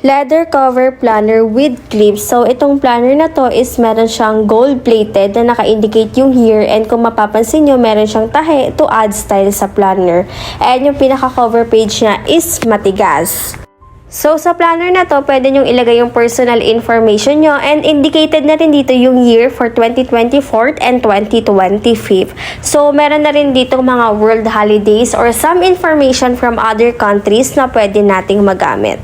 leather cover planner with clips. So, itong planner na to is meron siyang gold-plated na naka-indicate yung year, and kung mapapansin nyo, meron siyang tahe to add style sa planner. And yung pinaka-cover page niya is matigas. So, sa planner na to, pwede nyong ilagay yung personal information nyo, and indicated na rin dito yung year for 2024 and 2025. So, meron na rin dito mga world holidays or some information from other countries na pwede nating magamit.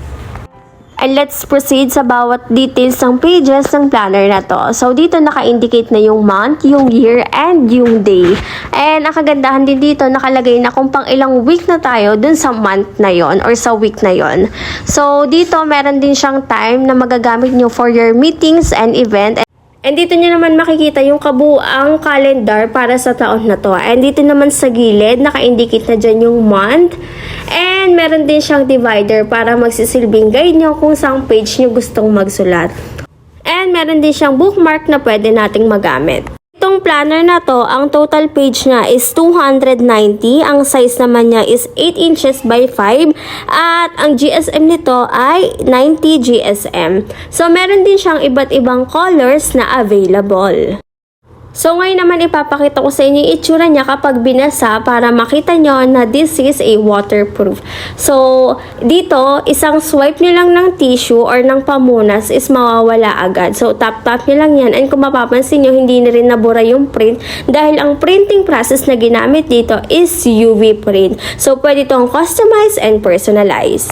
And let's proceed sa bawat details ng pages ng planner na to. So, dito naka-indicate na yung month, yung year, and yung day. And ang kagandahan din dito, nakalagay na kung pang ilang week na tayo dun sa month na yon or sa week na yon. So, dito meron din siyang time na magagamit nyo for your meetings and event. And dito nyo naman makikita yung kabuuang calendar para sa taon na to. And dito naman sa gilid, naka-indicate na dyan yung month. And meron din siyang divider para magsisilbing guide nyo kung saang page nyo gustong magsulat. And meron din siyang bookmark na pwede nating magamit. Itong planner na to, ang total page niya is 290. Ang size naman niya is 8 inches by 5. At ang GSM nito ay 90 GSM. So, meron din siyang iba't ibang colors na available. So, ngayon naman ipapakita ko sa inyo yung itsura niya kapag binasa para makita nyo na this is a waterproof. So, dito, isang swipe nyo lang ng tissue or ng pamunas is mawawala agad. So, tap-tap nyo lang yan. And kung mapapansin nyo, hindi na rin nabura yung print dahil ang printing process na ginamit dito is UV print. So, pwede itong customize and personalize.